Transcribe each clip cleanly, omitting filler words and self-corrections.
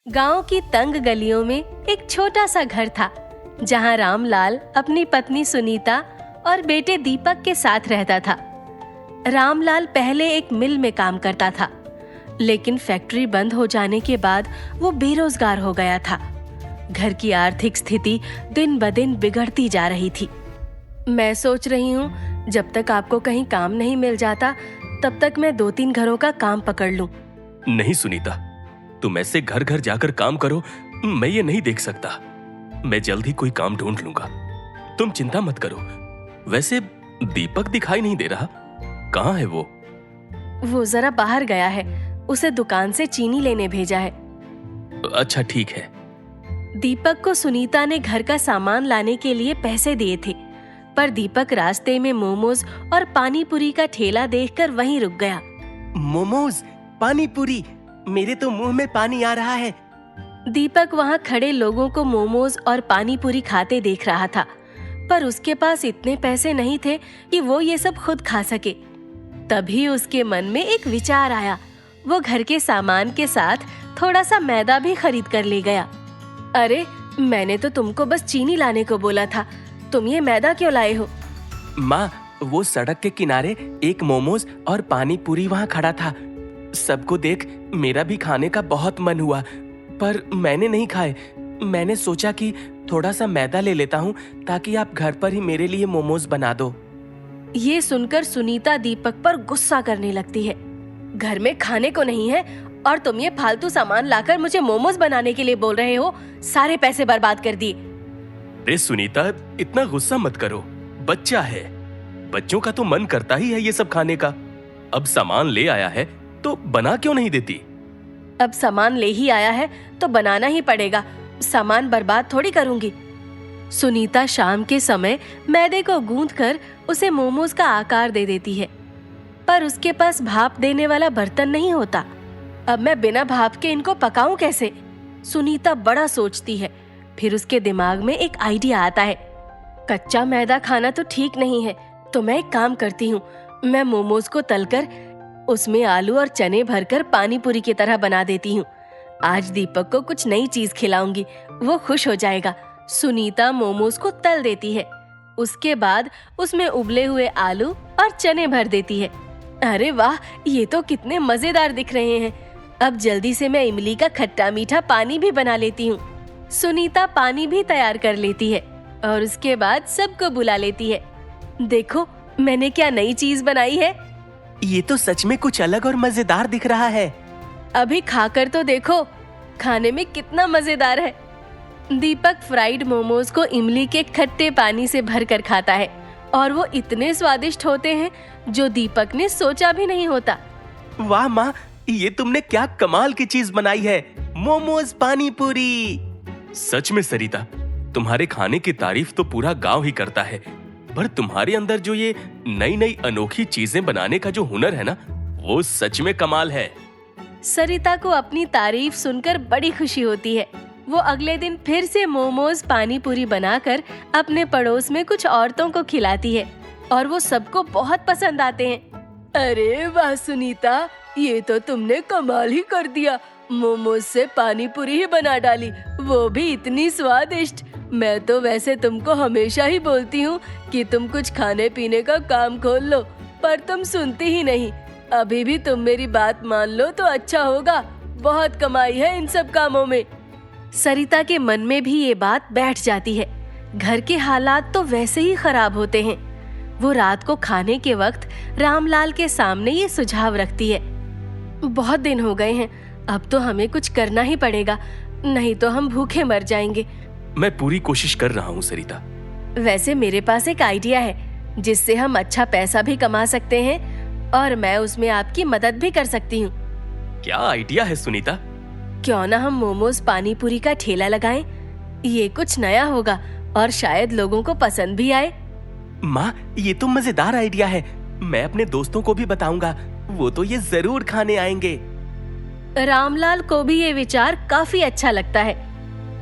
गांव की तंग गलियों में एक छोटा सा घर था जहां रामलाल अपनी पत्नी सुनीता और बेटे दीपक के साथ रहता था। रामलाल पहले एक मिल में काम करता था, लेकिन फैक्ट्री बंद हो जाने के बाद वो बेरोजगार हो गया था। घर की आर्थिक स्थिति दिन ब दिन बिगड़ती जा रही थी। मैं सोच रही हूँ जब तक आपको कहीं काम नहीं मिल जाता तब तक मैं 2-3 घरों का काम पकड़ लूं। नहीं सुनीता, तुम ऐसे घर घर जाकर काम करो, मैं ये नहीं देख सकता। मैं जल्द ही कोई काम ढूंढ लूंगा, तुम चिंता मत करो। वैसे दीपक दिखाई नहीं दे रहा, कहाँ है वो? वो जरा बाहर गया है, उसे दुकान से चीनी लेने भेजा है। अच्छा ठीक है। दीपक को सुनीता ने घर का सामान लाने के लिए पैसे दिए थे, पर दीपक रास्ते में मोमोज और पानी पूरी का ठेला देखकर वहीं रुक गया। मोमोज, पानी पूरी, मेरे तो मुंह में पानी आ रहा है। दीपक वहां खड़े लोगों को मोमोज और पानी पूरी खाते देख रहा था, पर उसके पास इतने पैसे नहीं थे कि वो ये सब खुद खा सके। तभी उसके मन में एक विचार आया। वो घर के सामान के साथ थोड़ा सा मैदा भी खरीद कर ले गया। अरे, मैंने तो तुमको बस चीनी लाने को बोला था, तुम ये मैदा क्यों लाए हो? माँ, वो सड़क के किनारे एक मोमोज और पानी पूरी वहाँ खड़ा था। सबको देख मेरा भी खाने का बहुत मन हुआ, पर मैंने नहीं खाए। मैंने सोचा कि थोड़ा सा मैदा ले लेता हूँ ताकि आप घर पर ही मेरे लिए मोमोज बना दो। ये सुनकर सुनीता दीपक पर गुस्सा करने लगती है। घर में खाने को नहीं है और तुम ये फालतू सामान लाकर मुझे मोमोज बनाने के लिए बोल रहे हो। सारे पैसे बर्बाद कर दिए। अरे सुनीता, इतना गुस्सा मत करो, बच्चा है, बच्चों का तो मन करता ही है ये सब खाने का। अब सामान ले आया है तो बना क्यों नहीं देती? अब सामान ले ही आया है तो बनाना ही पड़ेगा, सामान बर्बाद थोड़ी करूंगी। सुनीता शाम के समय मैदे को गूंथकर उसे मोमोज का आकार दे देती है, पर उसके पास भाप देने वाला बर्तन नहीं होता। अब मैं बिना भाप के इनको पकाऊं कैसे? सुनीता बड़ा सोचती है। फिर उसके दिमाग में एक आइडिया आता है। कच्चा मैदा खाना तो ठीक नहीं है, तो मैं एक काम करती हूँ, मैं मोमोज को तलकर उसमें आलू और चने भरकर पानी पूरी की तरह बना देती हूँ। आज दीपक को कुछ नई चीज खिलाऊंगी, वो खुश हो जाएगा। सुनीता मोमोज को तल देती है, उसके बाद उसमें उबले हुए आलू और चने भर देती है। अरे वाह, ये तो कितने मजेदार दिख रहे हैं। अब जल्दी से मैं इमली का खट्टा मीठा पानी भी बना लेती हूँ। सुनीता पानी भी तैयार कर लेती है और उसके बाद सबको बुला लेती है। देखो, मैंने क्या नई चीज बनाई है। ये तो सच में कुछ अलग और मजेदार दिख रहा है। अभी खाकर तो देखो, खाने में कितना मजेदार है। दीपक फ्राइड मोमोज को इमली के खट्टे पानी से भरकर खाता है और वो इतने स्वादिष्ट होते हैं जो दीपक ने सोचा भी नहीं होता। वाह माँ, ये तुमने क्या कमाल की चीज बनाई है, मोमोज पानी पूरी। सच में सरिता, तुम्हारे खाने की तारीफ तो पूरा गांव ही करता है, पर तुम्हारे अंदर जो ये नई नई अनोखी चीजें बनाने का जो हुनर है ना, वो सच में कमाल है। सरिता को अपनी तारीफ सुनकर बड़ी खुशी होती है। वो अगले दिन फिर से मोमोज पानी पूरी बनाकर अपने पड़ोस में कुछ औरतों को खिलाती है और वो सबको बहुत पसंद आते हैं। अरे वाह सुनीता, ये तो तुमने कमाल ही कर दिया। मोमोज से पानी पूरी ही बना डाली, वो भी इतनी स्वादिष्ट। मैं तो वैसे तुमको हमेशा ही बोलती हूँ कि तुम कुछ खाने पीने का काम खोल लो, पर तुम सुनती ही नहीं। अभी भी तुम मेरी बात मान लो तो अच्छा होगा, बहुत कमाई है इन सब कामों में। सरिता के मन में भी ये बात बैठ जाती है। घर के हालात तो वैसे ही खराब होते हैं। वो रात को खाने के वक्त रामलाल के सामने ये सुझाव रखती है। बहुत दिन हो गए हैं, अब तो हमें कुछ करना ही पड़ेगा, नहीं तो हम भूखे मर जाएंगे। मैं पूरी कोशिश कर रहा हूँ सरिता। वैसे मेरे पास एक आइडिया है जिससे हम अच्छा पैसा भी कमा सकते हैं और मैं उसमें आपकी मदद भी कर सकती हूँ। क्या आइडिया है सुनीता? क्यों ना हम मोमोज पानी पूरी का ठेला लगाएं? ये कुछ नया होगा और शायद लोगों को पसंद भी आए। माँ, ये तो मजेदार आइडिया है। मैं अपने दोस्तों को भी बताऊंगा, वो तो ये जरूर खाने आएंगे। रामलाल को भी ये विचार काफी अच्छा लगता है।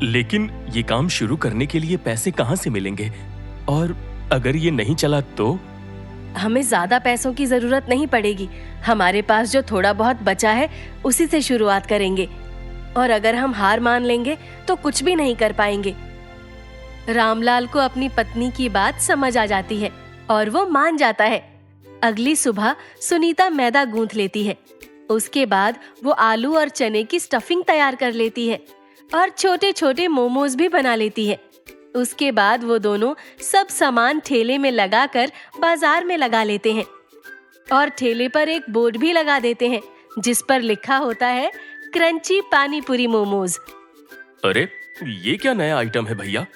लेकिन ये काम शुरू करने के लिए पैसे कहाँ से मिलेंगे? और अगर ये नहीं चला तो? हमें ज्यादा पैसों की जरूरत नहीं पड़ेगी। हमारे पास जो थोड़ा बहुत बचा है उसी से शुरुआत करेंगे। और अगर हम हार मान लेंगे तो कुछ भी नहीं कर पाएंगे। रामलाल को अपनी पत्नी की बात समझ आ जाती है और वो मान जाता है। अगली सुबह सुनीता मैदा गूंथ लेती है। उसके बाद वो आलू और चने की स्टफिंग तैयार कर लेती है और छोटे छोटे मोमोज भी बना लेती है। उसके बाद वो दोनों सब सामान ठेले में लगाकर बाजार में लगा लेते हैं और ठेले पर एक बोर्ड भी लगा देते हैं जिस पर लिखा होता है क्रंची पानी पूरी मोमोज। अरे ये क्या नया आइटम है भैया?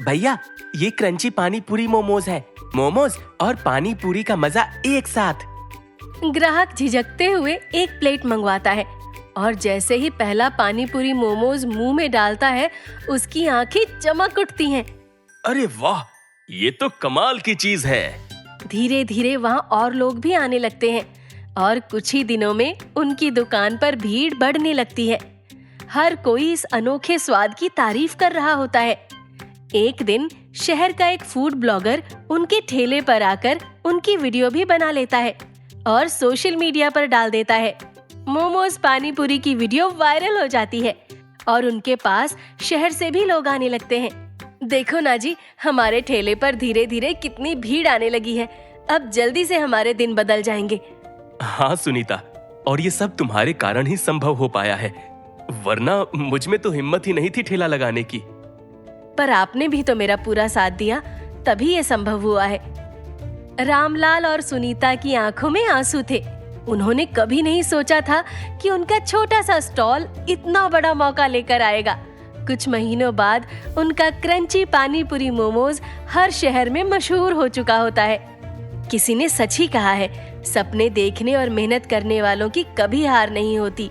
भैया, ये क्रंची पानी पूरी मोमोज है। मोमोज और पानी पूरी का मजा एक साथ। ग्राहक झिझकते हुए एक प्लेट मंगवाता है और जैसे ही पहला पानी पूरी मोमोज मुंह में डालता है उसकी आंखें चमक उठती हैं। अरे वाह, ये तो कमाल की चीज है। धीरे धीरे वहाँ और लोग भी आने लगते हैं और कुछ ही दिनों में उनकी दुकान पर भीड़ बढ़ने लगती है। हर कोई इस अनोखे स्वाद की तारीफ कर रहा होता है। एक दिन शहर का एक फूड ब्लॉगर उनके ठेले पर आकर उनकी वीडियो भी बना लेता है और सोशल मीडिया पर डाल देता है। मोमोज पानी पूरी की वीडियो वायरल हो जाती है और उनके पास शहर से भी लोग आने लगते हैं। देखो ना जी, हमारे ठेले पर धीरे धीरे कितनी भीड़ आने लगी है। अब जल्दी से हमारे दिन बदल जाएंगे। हाँ सुनीता, और ये सब तुम्हारे कारण ही संभव हो पाया है, वरना मुझ में तो हिम्मत ही नहीं थी ठेला लगाने की। पर आपने भी तो मेरा पूरा साथ दिया, तभी ये संभव हुआ है। रामलाल और सुनीता की आंखों में आंसू थे। उन्होंने कभी नहीं सोचा था कि उनका छोटा सा स्टॉल इतना बड़ा मौका लेकर आएगा। कुछ महीनों बाद उनका क्रंची पानी पूरी मोमोज हर शहर में मशहूर हो चुका होता है। किसी ने सच ही कहा है, सपने देखने और मेहनत करने वालों की कभी हार नहीं होती।